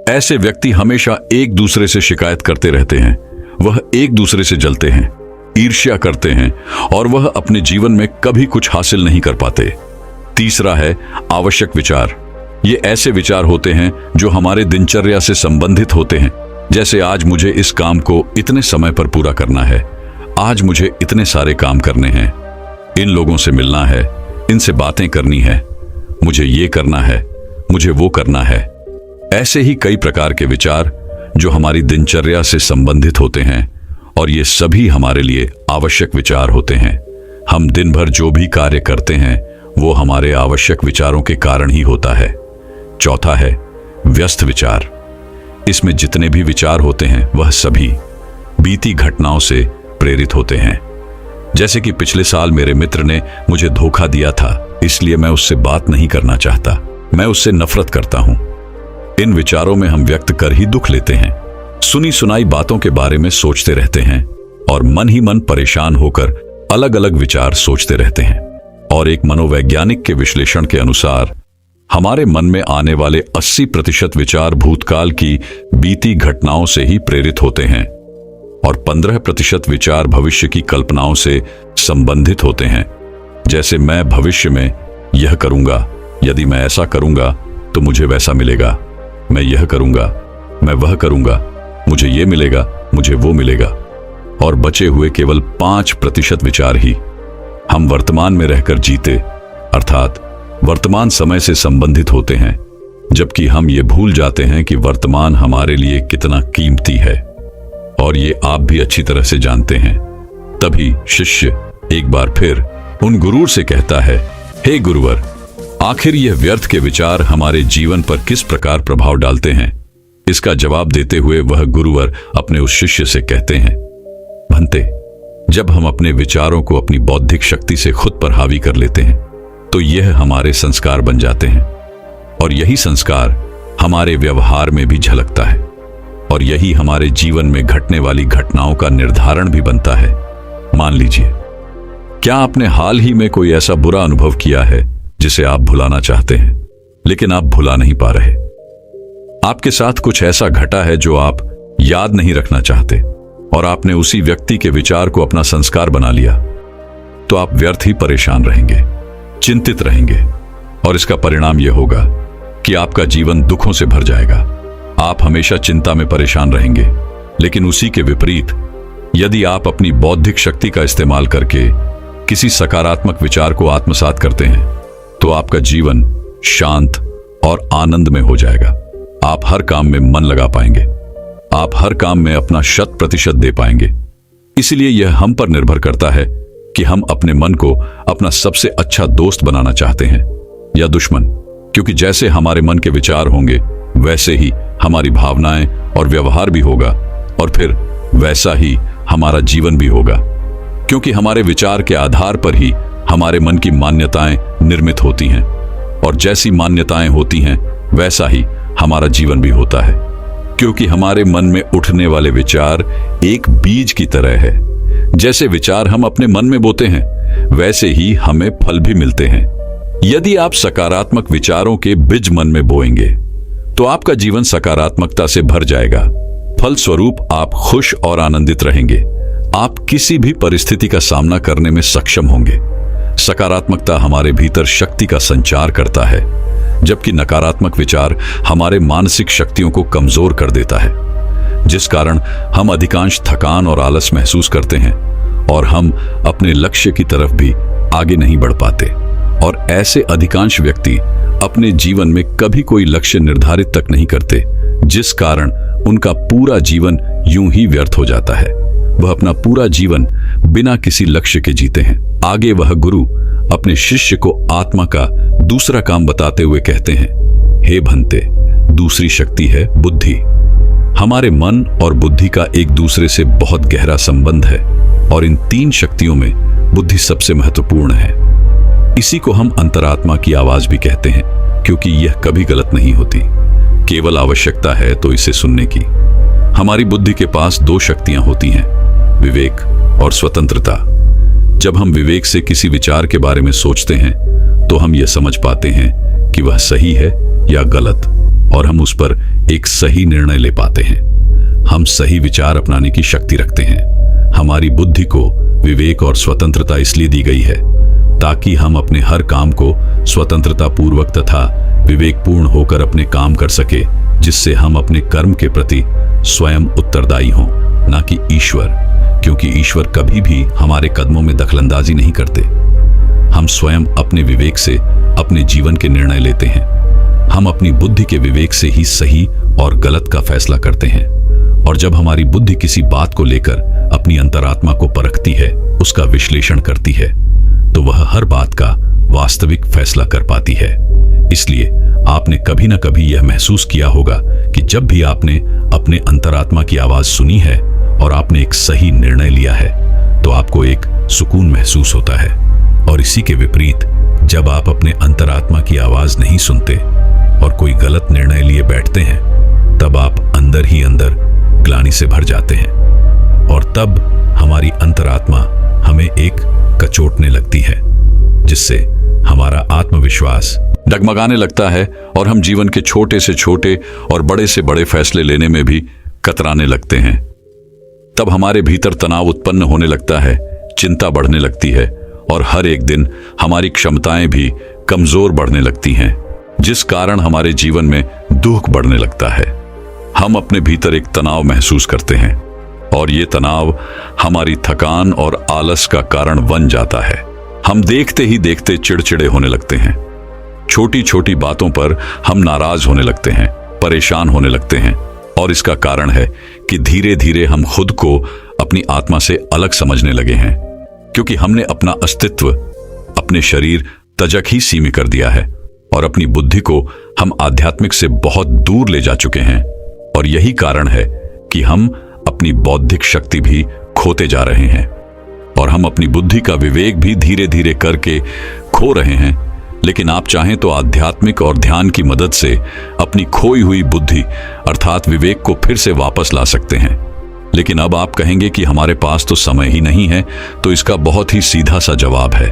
ऐसे व्यक्ति हमेशा एक दूसरे से शिकायत करते रहते हैं। वह एक दूसरे से जलते हैं, ईर्ष्या करते हैं, और वह अपने जीवन में कभी कुछ हासिल नहीं कर पाते। तीसरा है आवश्यक विचार। ये ऐसे विचार होते हैं जो हमारे दिनचर्या से संबंधित होते हैं, जैसे आज मुझे इस काम को इतने समय पर पूरा करना है, आज मुझे इतने सारे काम करने हैं, इन लोगों से मिलना है, इनसे बातें करनी है, मुझे ये करना है, मुझे वो करना है। ऐसे ही कई प्रकार के विचार जो हमारी दिनचर्या से संबंधित होते हैं, और ये सभी हमारे लिए आवश्यक विचार होते हैं। हम दिन भर जो भी कार्य करते हैं वो हमारे आवश्यक विचारों के कारण ही होता है। चौथा है व्यस्त विचार। इसमें जितने भी विचार होते हैं वह सभी बीती घटनाओं से प्रेरित होते हैं। जैसे कि पिछले साल मेरे मित्र ने मुझे धोखा दिया था, इसलिए मैं उससे बात नहीं करना चाहता, मैं उससे नफरत करता हूं। इन विचारों में हम व्यक्त कर ही दुख लेते हैं, सुनी सुनाई बातों के बारे में सोचते रहते हैं, और मन ही मन परेशान होकर अलग अलग विचार सोचते रहते हैं। और एक मनोवैज्ञानिक के विश्लेषण के अनुसार हमारे मन में आने वाले 80% विचार भूतकाल की बीती घटनाओं से ही प्रेरित होते हैं, और 15% विचार भविष्य की कल्पनाओं से संबंधित होते हैं। जैसे मैं भविष्य में यह करूंगा, यदि मैं ऐसा करूंगा तो मुझे वैसा मिलेगा, मैं यह करूंगा, मैं वह करूंगा, मुझे ये मिलेगा, मुझे वो मिलेगा। और बचे हुए केवल 5% विचार ही हम वर्तमान में रहकर जीते, अर्थात वर्तमान समय से संबंधित होते हैं, जबकि हम ये भूल जाते हैं कि वर्तमान हमारे लिए कितना कीमती है, और ये आप भी अच्छी तरह से जानते हैं। तभी शिष्य एक बार फिर उन गुरुर से कहता है, हे गुरुवर, आखिर यह व्यर्थ के विचार हमारे जीवन पर किस प्रकार प्रभाव डालते हैं। इसका जवाब देते हुए वह गुरुवर अपने उस शिष्य से कहते हैं, भंते, जब हम अपने विचारों को अपनी बौद्धिक शक्ति से खुद पर हावी कर लेते हैं तो यह हमारे संस्कार बन जाते हैं, और यही संस्कार हमारे व्यवहार में भी झलकता है, और यही हमारे जीवन में घटने वाली घटनाओं का निर्धारण भी बनता है। मान लीजिए, क्या आपने हाल ही में कोई ऐसा बुरा अनुभव किया है जिसे आप भुलाना चाहते हैं लेकिन आप भुला नहीं पा रहे। आपके साथ कुछ ऐसा घटा है जो आप याद नहीं रखना चाहते और आपने उसी व्यक्ति के विचार को अपना संस्कार बना लिया, तो आप व्यर्थ ही परेशान रहेंगे, चिंतित रहेंगे और इसका परिणाम यह होगा कि आपका जीवन दुखों से भर जाएगा। आप हमेशा चिंता में परेशान रहेंगे। लेकिन उसी के विपरीत यदि आप अपनी बौद्धिक शक्ति का इस्तेमाल करके किसी सकारात्मक विचार को आत्मसात करते हैं तो आपका जीवन शांत और आनंद में हो जाएगा। आप हर काम में मन लगा पाएंगे, आप हर काम में अपना 100% दे पाएंगे। इसलिए यह हम पर निर्भर करता है कि हम अपने मन को अपना सबसे अच्छा दोस्त बनाना चाहते हैं या दुश्मन, क्योंकि जैसे हमारे मन के विचार होंगे वैसे ही हमारी भावनाएं और व्यवहार भी होगा, और फिर वैसा ही हमारा जीवन भी होगा, क्योंकि हमारे विचार के आधार पर ही हमारे मन की मान्यताएं निर्मित होती हैं, और जैसी मान्यताएं होती हैं वैसा ही हमारा जीवन भी होता है। क्योंकि हमारे मन में उठने वाले विचार एक बीज की तरह है जैसे विचार हम अपने मन में बोते हैं वैसे ही हमें फल भी मिलते हैं। यदि आप सकारात्मक विचारों के बीज मन में बोएंगे तो आपका जीवन सकारात्मकता से भर जाएगा। फलस्वरूप आप खुश और आनंदित रहेंगे। आप किसी भी परिस्थिति का सामना करने में सक्षम होंगे। सकारात्मकता हमारे भीतर शक्ति का संचार करता है, जबकि नकारात्मक विचार हमारे मानसिक शक्तियों को कमजोर कर देता है, जिस कारण हम अधिकांश थकान और आलस महसूस करते हैं और हम अपने लक्ष्य की तरफ भी आगे नहीं बढ़ पाते। और ऐसे अधिकांश व्यक्ति अपने जीवन में कभी कोई लक्ष्य निर्धारित तक नहीं करते, जिस कारण उनका पूरा जीवन यूं ही व्यर्थ हो जाता है। वह अपना पूरा जीवन बिना किसी लक्ष्य के जीते हैं। आगे वह गुरु अपने शिष्य को आत्मा का दूसरा काम बताते हुए कहते हैं, हे भंते, दूसरी शक्ति है बुद्धि। हमारे मन और बुद्धि का एक दूसरे से बहुत गहरा संबंध है और इन तीन शक्तियों में बुद्धि सबसे महत्वपूर्ण है। इसी को हम अंतरात्मा की आवाज भी कहते हैं, क्योंकि यह कभी गलत नहीं होती, केवल आवश्यकता है तो इसे सुनने की। हमारी बुद्धि के पास दो शक्तियां होती हैं, विवेक और स्वतंत्रता। जब हम विवेक से किसी विचार के बारे में सोचते हैं तो हम यह समझ पाते हैं कि वह सही है या गलत, और हम उस पर एक सही निर्णय ले पाते हैं। हम सही विचार अपनाने की शक्ति रखते हैं। हमारी बुद्धि को विवेक और स्वतंत्रता इसलिए दी गई है ताकि हम अपने हर काम को स्वतंत्रता पूर्वक तथा विवेकपूर्ण होकर अपने काम कर सके, जिससे हम अपने कर्म के प्रति स्वयं उत्तरदायी हों, ना कि ईश्वर, क्योंकि ईश्वर कभी भी हमारे कदमों में दखलंदाजी नहीं करते। हम स्वयं अपने विवेक से अपने जीवन के निर्णय लेते हैं। हम अपनी बुद्धि के विवेक से ही सही और गलत का फैसला करते हैं, और जब हमारी बुद्धि किसी बात को लेकर अपनी अंतरात्मा को परखती है, उसका विश्लेषण करती है, तो वह हर बात का वास्तविक फैसला कर पाती है। इसलिए आपने कभी न कभी यह महसूस किया होगा कि जब भी आपने अपने अंतरात्मा की आवाज सुनी है और आपने एक सही निर्णय लिया है तो आपको एक सुकून महसूस होता है। और इसी के विपरीत जब आप अपने अंतरात्मा की आवाज नहीं सुनते और कोई गलत निर्णय लिए बैठते हैं, तब आप अंदर ही अंदर ग्लानि से भर जाते हैं, और तब हमारी अंतरात्मा हमें एक कचोटने लगती है, जिससे हमारा आत्मविश्वास डगमगाने लगता है और हम जीवन के छोटे से छोटे और बड़े से बड़े फैसले लेने में भी कतराने लगते हैं। तब हमारे भीतर तनाव उत्पन्न होने लगता है, चिंता बढ़ने लगती है और हर एक दिन हमारी क्षमताएं भी कमजोर बढ़ने लगती हैं, जिस कारण हमारे जीवन में दुख बढ़ने लगता है। हम अपने भीतर एक तनाव महसूस करते हैं और ये तनाव हमारी थकान और आलस का कारण बन जाता है। हम देखते ही देखते चिड़चिड़े होने लगते हैं। छोटी छोटी बातों पर हम नाराज होने लगते हैं, परेशान होने लगते हैं, और इसका कारण है कि धीरे धीरे हम खुद को अपनी आत्मा से अलग समझने लगे हैं, क्योंकि हमने अपना अस्तित्व अपने शरीर तजक ही सीमित कर दिया है और अपनी बुद्धि को हम आध्यात्मिक से बहुत दूर ले जा चुके हैं। और यही कारण है कि हम अपनी बौद्धिक शक्ति भी खोते जा रहे हैं और हम अपनी बुद्धि का विवेक भी धीरे धीरे करके खो रहे हैं। लेकिन आप चाहें तो आध्यात्मिक और ध्यान की मदद से अपनी खोई हुई बुद्धि अर्थात विवेक को फिर से वापस ला सकते हैं। लेकिन अब आप कहेंगे कि हमारे पास तो समय ही नहीं है, तो इसका बहुत ही सीधा सा जवाब है,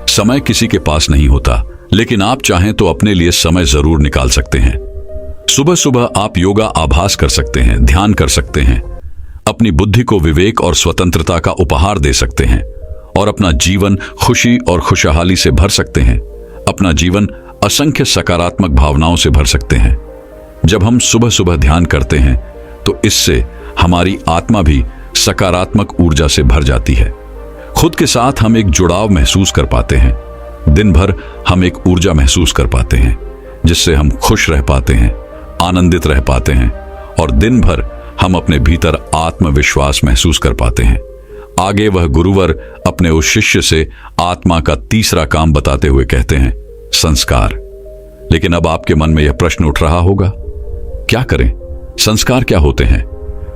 समय किसी के पास नहीं होता, लेकिन आप चाहें तो अपने लिए समय जरूर निकाल सकते हैं। सुबह सुबह आप योगा आभास कर सकते हैं, ध्यान कर सकते हैं, अपनी बुद्धि को विवेक और स्वतंत्रता का उपहार दे सकते हैं और अपना जीवन खुशी और खुशहाली से भर सकते हैं। अपना जीवन असंख्य सकारात्मक भावनाओं से भर सकते हैं। जब हम सुबह सुबह ध्यान करते हैं तो इससे हमारी आत्मा भी सकारात्मक ऊर्जा से भर जाती है। खुद के साथ हम एक जुड़ाव महसूस कर पाते हैं। दिन भर हम एक ऊर्जा महसूस कर पाते हैं, जिससे हम खुश रह पाते हैं, आनंदित रह पाते हैं और दिन भर हम अपने भीतर आत्मविश्वास महसूस कर पाते हैं। आगे वह गुरुवर अपने उस शिष्य से आत्मा का तीसरा काम बताते हुए कहते हैं, संस्कार। लेकिन अब आपके मन में यह प्रश्न उठ रहा होगा, क्या करें? संस्कार क्या होते हैं?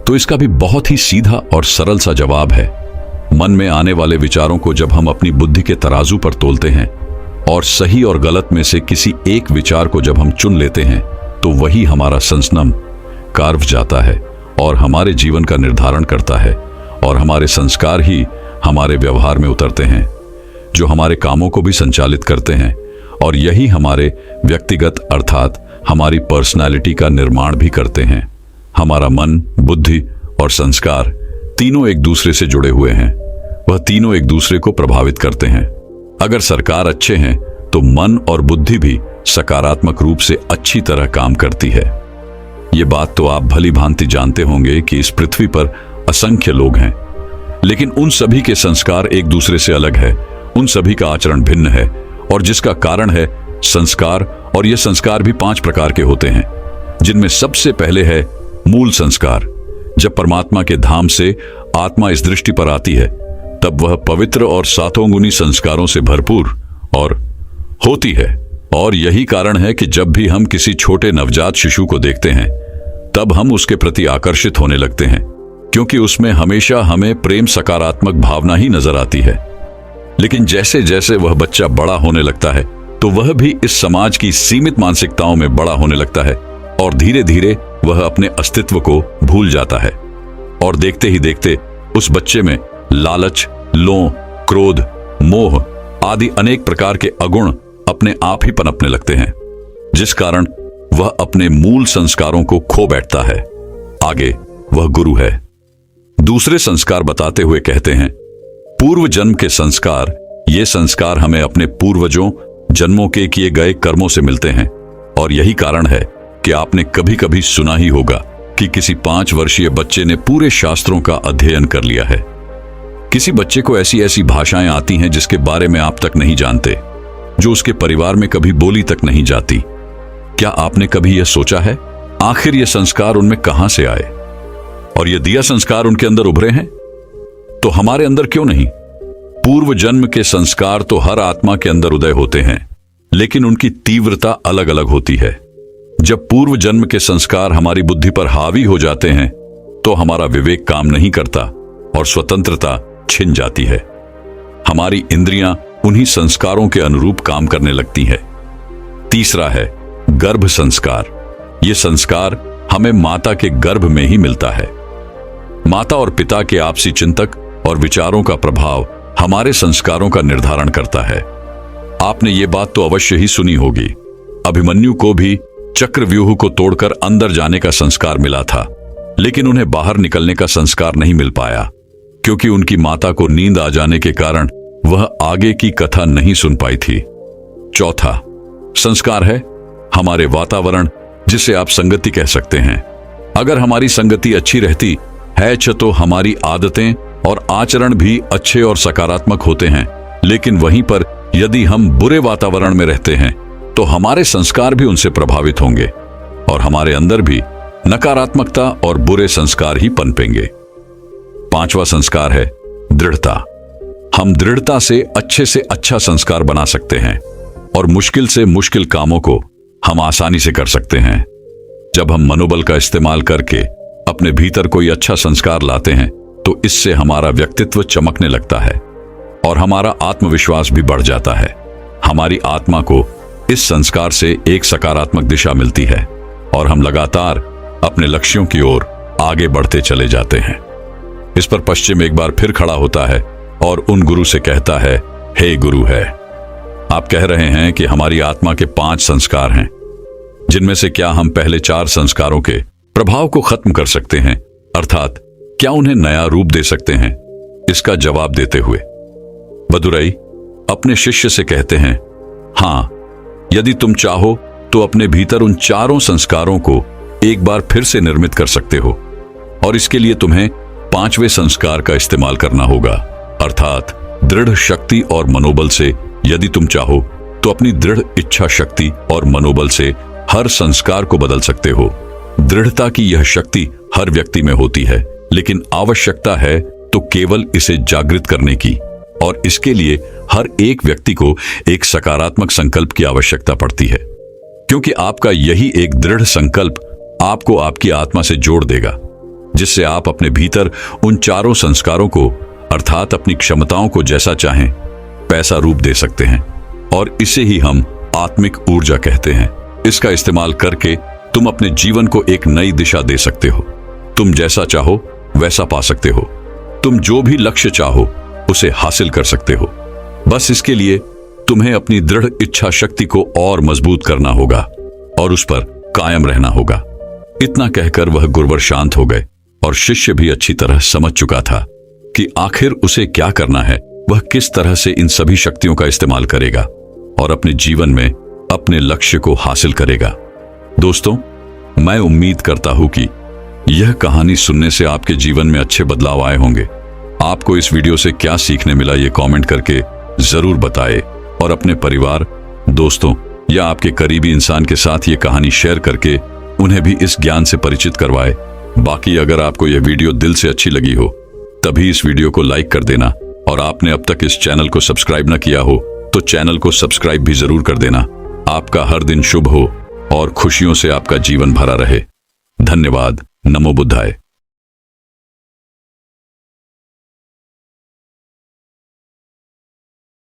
तो इसका भी बहुत ही सीधा और सरल सा जवाब है। मन में आने वाले विचारों को जब हम अपनी बुद्धि के तराजू पर तोलते हैं और सही और गलत में से किसी एक विचार को जब हम चुन लेते हैं, तो वही हमारा संस्नम कार्व जाता है और हमारे जीवन का निर्धारण करता है। और हमारे संस्कार ही हमारे व्यवहार में उतरते हैं, जो हमारे कामों को भी संचालित करते हैं, और यही हमारे व्यक्तिगत अर्थात हमारी पर्सनालिटी का निर्माण भी करते हैं। हमारा मन, बुद्धि और संस्कार तीनों एक दूसरे से जुड़े हुए हैं। वह तीनों एक दूसरे को प्रभावित करते हैं। अगर सरकार अच्छे हैं तो मन और बुद्धि भी सकारात्मक रूप से अच्छी तरह काम करती है। ये बात तो आप भली भांति जानते होंगे कि इस पृथ्वी पर असंख्य लोग हैं, लेकिन उन सभी के संस्कार एक दूसरे से अलग है। उन सभी का आचरण भिन्न है, और जिसका कारण है संस्कार। और ये संस्कार भी 5 प्रकार के होते हैं, जिनमें सबसे पहले है मूल संस्कार। जब परमात्मा के धाम से आत्मा इस दृष्टि पर आती है, तब वह पवित्र और सातों गुनी संस्कारों से भरपूर और होती है। और यही कारण है कि जब भी हम किसी छोटे नवजात शिशु को देखते हैं, तब हम उसके प्रति आकर्षित होने लगते हैं, क्योंकि उसमें हमेशा हमें प्रेम, सकारात्मक भावना ही नजर आती है। लेकिन जैसे जैसे वह बच्चा बड़ा होने लगता है, तो वह भी इस समाज की सीमित मानसिकताओं में बड़ा होने लगता है, और धीरे धीरे वह अपने अस्तित्व को भूल जाता है। और देखते ही देखते उस बच्चे में लालच, लोभ, क्रोध, मोह आदि अनेक प्रकार के अगुण अपने आप ही पनपने लगते हैं, जिस कारण वह अपने मूल संस्कारों को खो बैठता है। आगे वह गुरु है। दूसरे संस्कार बताते हुए कहते हैं, पूर्व जन्म के संस्कार। ये संस्कार हमें अपने पूर्वजों जन्मों के किए गए कर्मों से मिलते हैं। और यही कारण है कि आपने कभी कभी सुना ही होगा कि किसी 5 वर्षीय बच्चे ने पूरे शास्त्रों का अध्ययन कर लिया है। किसी बच्चे को ऐसी ऐसी भाषाएं आती हैं जिसके बारे में आप तक नहीं जानते, जो उसके परिवार में कभी बोली तक नहीं जाती। क्या आपने कभी यह सोचा है, आखिर ये संस्कार उनमें कहां से आए? और ये दिया संस्कार उनके अंदर उभरे हैं, तो हमारे अंदर क्यों नहीं? पूर्व जन्म के संस्कार तो हर आत्मा के अंदर उदय होते हैं, लेकिन उनकी तीव्रता अलग अलग होती है। जब पूर्व जन्म के संस्कार हमारी बुद्धि पर हावी हो जाते हैं, तो हमारा विवेक काम नहीं करता और स्वतंत्रता छिन जाती है। हमारी इंद्रियां उन्हीं संस्कारों के अनुरूप काम करने लगती हैं। तीसरा है गर्भ संस्कार। यह संस्कार हमें माता के गर्भ में ही मिलता है। माता और पिता के आपसी चिंतक और विचारों का प्रभाव हमारे संस्कारों का निर्धारण करता है। आपने ये बात तो अवश्य ही सुनी होगी, अभिमन्यु को भी चक्रव्यूह को तोड़कर अंदर जाने का संस्कार मिला था, लेकिन उन्हें बाहर निकलने का संस्कार नहीं मिल पाया, क्योंकि उनकी माता को नींद आ जाने के कारण वह आगे की कथा नहीं सुन पाई थी। चौथा संस्कार है हमारे वातावरण, जिसे आप संगति कह सकते हैं। अगर हमारी संगति अच्छी रहती है तो हमारी आदतें और आचरण भी अच्छे और सकारात्मक होते हैं। लेकिन वहीं पर यदि हम बुरे वातावरण में रहते हैं, तो हमारे संस्कार भी उनसे प्रभावित होंगे और हमारे अंदर भी नकारात्मकता और बुरे संस्कार ही पनपेंगे। 5वां संस्कार है दृढ़ता। हम दृढ़ता से अच्छा संस्कार बना सकते हैं और मुश्किल से मुश्किल कामों को हम आसानी से कर सकते हैं। जब हम मनोबल का इस्तेमाल करके अपने भीतर कोई अच्छा संस्कार लाते हैं, तो इससे हमारा व्यक्तित्व चमकने लगता है और हमारा आत्मविश्वास भी बढ़ जाता है। हमारी आत्मा को इस संस्कार से एक सकारात्मक दिशा मिलती है और हम लगातार अपने लक्ष्यों की ओर आगे बढ़ते चले जाते हैं। इस पर पश्चिम एक बार फिर खड़ा होता है और उन गुरु से कहता है, हे गुरु है, आप कह रहे हैं कि हमारी आत्मा के 5 संस्कार हैं, जिनमें से क्या हम पहले 4 संस्कारों के प्रभाव को खत्म कर सकते हैं, अर्थात क्या उन्हें नया रूप दे सकते हैं? इसका जवाब देते हुए बदुरई अपने शिष्य से कहते हैं, हां, यदि तुम चाहो तो अपने भीतर उन 4 संस्कारों को एक बार फिर से निर्मित कर सकते हो, और इसके लिए तुम्हें 5वें संस्कार का इस्तेमाल करना होगा, अर्थात दृढ़ शक्ति और मनोबल से। यदि तुम चाहो तो अपनी दृढ़ इच्छा शक्ति और मनोबल से हर संस्कार को बदल सकते हो। दृढ़ता की यह शक्ति हर व्यक्ति में होती है, लेकिन आवश्यकता है तो केवल इसे जागृत करने की, और इसके लिए हर एक व्यक्ति को एक सकारात्मक संकल्प की आवश्यकता पड़ती है, क्योंकि आपका यही एक दृढ़ संकल्प आपको आपकी आत्मा से जोड़ देगा, जिससे आप अपने भीतर उन 4 संस्कारों को, अर्थात अपनी क्षमताओं को जैसा चाहें पैसा रूप दे सकते हैं, और इसे ही हम आत्मिक ऊर्जा कहते हैं। इसका इस्तेमाल करके तुम अपने जीवन को एक नई दिशा दे सकते हो। तुम जैसा चाहो वैसा पा सकते हो। तुम जो भी लक्ष्य चाहो उसे हासिल कर सकते हो। बस इसके लिए तुम्हें अपनी दृढ़ इच्छा शक्ति को और मजबूत करना होगा और उस पर कायम रहना होगा। इतना कहकर वह गुरुवर शांत हो गए और शिष्य भी अच्छी तरह समझ चुका था कि आखिर उसे क्या करना है, वह किस तरह से इन सभी शक्तियों का इस्तेमाल करेगा और अपने जीवन में अपने लक्ष्य को हासिल करेगा। दोस्तों, मैं उम्मीद करता हूं कि यह कहानी सुनने से आपके जीवन में अच्छे बदलाव आए होंगे। आपको इस वीडियो से क्या सीखने मिला, ये कमेंट करके जरूर बताएं और अपने परिवार, दोस्तों या आपके करीबी इंसान के साथ ये कहानी शेयर करके उन्हें भी इस ज्ञान से परिचित करवाएं। बाकी अगर आपको यह वीडियो दिल से अच्छी लगी हो तभी इस वीडियो को लाइक कर देना और आपने अब तक इस चैनल को सब्सक्राइब न किया हो तो चैनल को सब्सक्राइब भी जरूर कर देना। आपका हर दिन शुभ हो और खुशियों से आपका जीवन भरा रहे। धन्यवाद। नमो बुद्धाय।